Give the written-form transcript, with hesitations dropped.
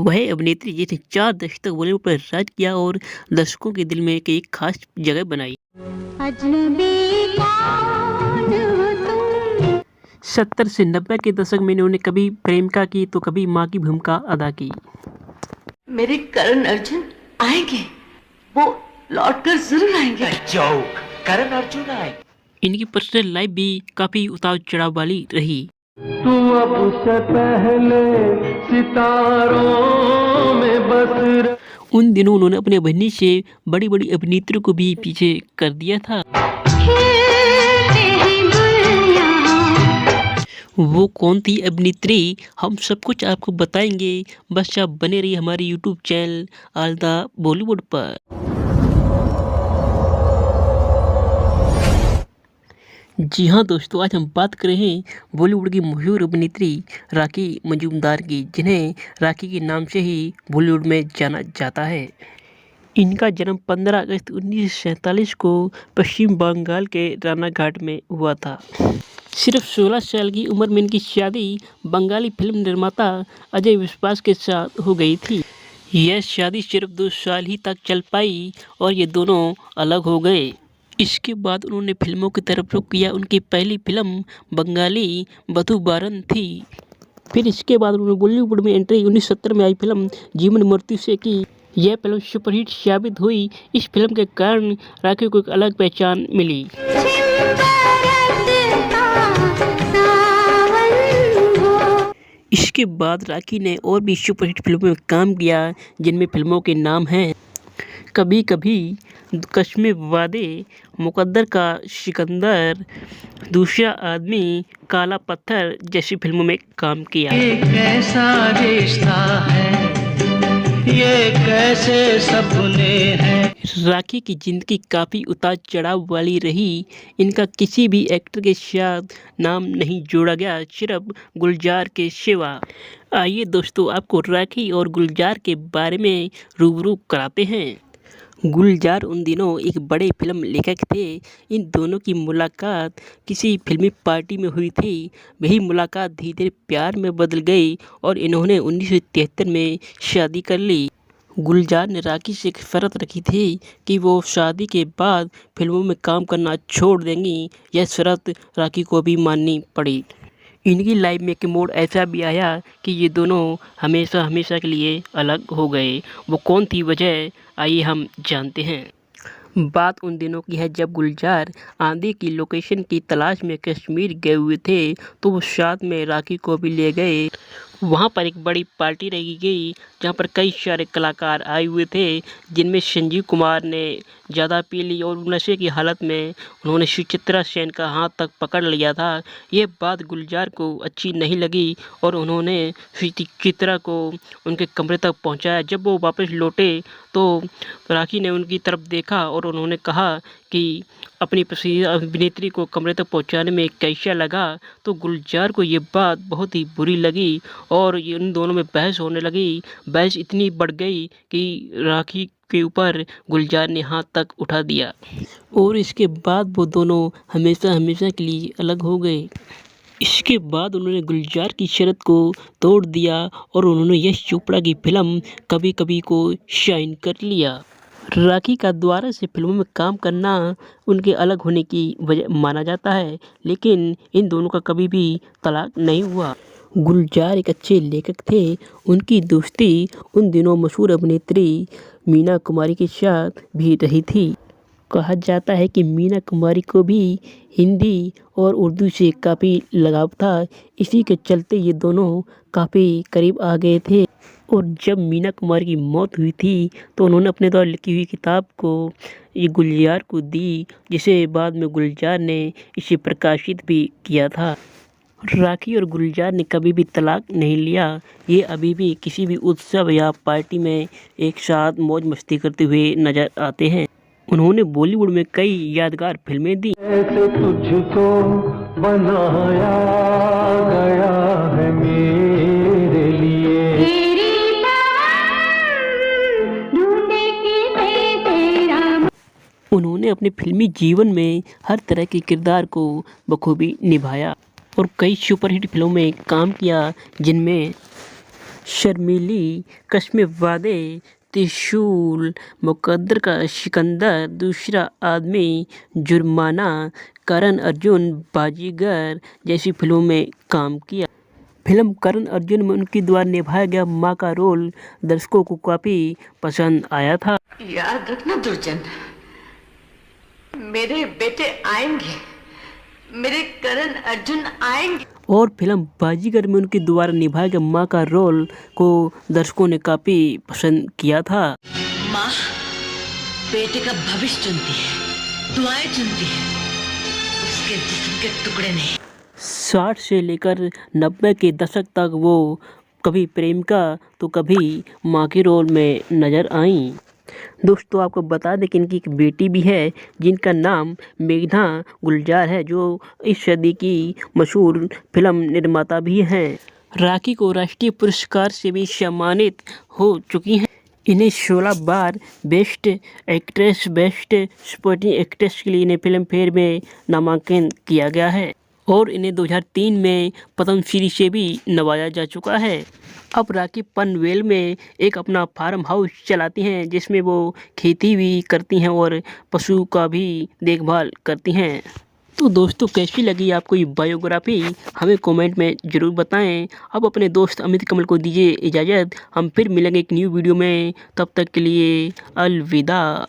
वह अभिनेत्री जिसने 4 दशक तक बॉलीवुड पर राज किया और दर्शकों के दिल में एक खास जगह बनाई। अजनबी कौन हो तुम? 70 से 90 के दशक में इन्होंने कभी प्रेमिका की तो कभी मां की भूमिका अदा की। मेरे करण अर्जुन आएंगे, वो लौट कर जरूर आएंगे। जोक, करण अर्जुन आए। इनकी पर्सनल लाइफ भी काफी उतार चढ़ाव वाली रही। तू अब से पहले सितारों में बस। उन दिनों उन्होंने अपने अभिनय से बड़ी बड़ी अभिनेत्रियों को भी पीछे कर दिया था। वो कौन थी अभिनेत्री, हम सब कुछ आपको बताएंगे, बस आप बने रहिए हमारे YouTube channel all the Bollywood पर। जी हाँ दोस्तों, आज हम बात कर रहे हैं बॉलीवुड की मशहूर अभिनेत्री राखी मजूमदार की, जिन्हें राखी के नाम से ही बॉलीवुड में जाना जाता है। इनका जन्म 15 अगस्त 1947 को पश्चिम बंगाल के रानाघाट में हुआ था। सिर्फ 16 साल की उम्र में इनकी शादी बंगाली फिल्म निर्माता अजय विश्वास के साथ हो गई थी। यह शादी सिर्फ 2 साल ही तक चल पाई और ये दोनों अलग हो गए। इसके बाद उन्होंने फिल्मों की तरफ रुख किया। उनकी पहली फिल्म बंगाली बधू बारन थी। फिर इसके बाद उन्होंने बॉलीवुड में एंट्री 1970 में आई फिल्म जीवन मृत्यु से की। यह फिल्म सुपरहिट साबित हुई। इस फिल्म के कारण राखी को एक अलग पहचान मिली। इसके बाद राखी ने और भी सुपरहिट फिल्मों में काम किया, जिनमें फिल्मों के नाम हैं कभी कभी, कस्मे वादे, मुकद्दर का सिकंदर, दूसरा आदमी, काला पत्थर जैसी फिल्मों में काम किया। ये कैसा रिश्ता है, ये कैसे सपने हैं। राखी की जिंदगी काफ़ी उतार चढ़ाव वाली रही। इनका किसी भी एक्टर के साथ नाम नहीं जोड़ा गया, सिर्फ गुलजार के सिवा। आइए दोस्तों, आपको राखी और गुलजार के बारे में रूबरू कराते हैं। गुलजार उन दिनों एक बड़े फिल्म लेखक थे। इन दोनों की मुलाकात किसी फिल्मी पार्टी में हुई थी। वही मुलाकात धीरे धीरे प्यार में बदल गई और इन्होंने 1973 में शादी कर ली। गुलजार ने राखी से एक शर्त रखी थी कि वो शादी के बाद फिल्मों में काम करना छोड़ देंगी। यह शर्त राखी को भी माननी पड़ी। इनकी लाइफ में एक मोड़ ऐसा भी आया कि ये दोनों हमेशा हमेशा के लिए अलग हो गए। वो कौन थी वजह, आइए हम जानते हैं। बात उन दिनों की है जब गुलजार आंधी की लोकेशन की तलाश में कश्मीर गए हुए थे, तो वो साथ में राखी को भी ले गए। वहाँ पर एक बड़ी पार्टी रखी गई जहाँ पर कई सारे कलाकार आए हुए थे, जिनमें संजीव कुमार ने ज़्यादा पी ली और नशे की हालत में उन्होंने सुचित्रा सेन का हाथ तक पकड़ लिया था। ये बात गुलजार को अच्छी नहीं लगी और उन्होंने सुचित्रा को उनके कमरे तक पहुंचाया। जब वो वापस लौटे तो राखी ने उनकी तरफ देखा और उन्होंने कहा कि अपनी पसंदीदा अभिनेत्री को कमरे तक पहुंचाने में कैसा लगा। तो गुलजार को ये बात बहुत ही बुरी लगी और इन दोनों में बहस होने लगी। बहस इतनी बढ़ गई कि राखी के ऊपर गुलजार ने हाथ तक उठा दिया और इसके बाद वो दोनों हमेशा हमेशा के लिए अलग हो गए। इसके बाद उन्होंने गुलजार की शर्त को तोड़ दिया और उन्होंने यश चोपड़ा की फिल्म कभी कभी को शाइन कर लिया। राखी का दोबारा से फिल्मों में काम करना उनके अलग होने की वजह माना जाता है, लेकिन इन दोनों का कभी भी तलाक नहीं हुआ। गुलजार एक अच्छे लेखक थे। उनकी दोस्ती उन दिनों मशहूर अभिनेत्री मीना कुमारी के साथ भी रही थी। कहा जाता है कि मीना कुमारी को भी हिंदी और उर्दू से काफ़ी लगाव था। इसी के चलते ये दोनों काफ़ी करीब आ गए थे और जब मीना कुमारी की मौत हुई थी तो उन्होंने अपने द्वारा लिखी हुई किताब को ये गुलजार को दी, जिसे बाद में गुलजार ने इसे प्रकाशित भी किया था। राखी और गुलजार ने कभी भी तलाक नहीं लिया। ये अभी भी किसी भी उत्सव या पार्टी में एक साथ मौज मस्ती करते हुए नजर आते हैं। उन्होंने बॉलीवुड में कई यादगार फिल्में दी। ऐसे तुझको बनाया गया है मेरे लिए। उन्होंने अपने फिल्मी जीवन में हर तरह के किरदार को बखूबी निभाया और कई सुपरहिट फिल्मों में काम किया, जिनमें शर्मीली, कस्में वादे, त्रिशूल, मुकद्दर का सिकंदर, दूसरा आदमी, जुर्माना, करण अर्जुन, बाजीगर जैसी फिल्मों में काम किया। फिल्म करण अर्जुन में उनके द्वारा निभाया गया माँ का रोल दर्शकों को काफ़ी पसंद आया था। याद रखना दुर्जन, मेरे बेटे आएंगे, मेरे करण अर्जुन आएंगे। और फिल्म बाजीगर में उनके द्वारा निभाया गया माँ का रोल को दर्शकों ने काफ़ी पसंद किया था। माँ बेटे का भविष्य चुनती है, दुआएं चुनती है, उसके जिस्म के टुकड़े नहीं। 60 से लेकर 90 के दशक तक वो कभी प्रेमिका तो कभी माँ के रोल में नज़र आईं। दोस्तों आपको बता दें कि इनकी एक बेटी भी है जिनका नाम मेघना गुलजार है, जो इस सदी की मशहूर फिल्म निर्माता भी हैं। राखी को राष्ट्रीय पुरस्कार से भी सम्मानित हो चुकी हैं। इन्हें 16 बार best actress, best supporting actress के लिए इन्हें फिल्म फेयर में नामांकन किया गया है और इन्हें 2003 में पद्मश्री से भी नवाजा जा चुका है। अब राखी पनवेल में एक अपना फार्म हाउस चलाती हैं जिसमें वो खेती भी करती हैं और पशु का भी देखभाल करती हैं। तो दोस्तों कैसी लगी आपको ये बायोग्राफी, हमें कमेंट में ज़रूर बताएं। अब अपने दोस्त अमित कमल को दीजिए इजाज़त, हम फिर मिलेंगे एक न्यू वीडियो में, तब तक के लिए अलविदा।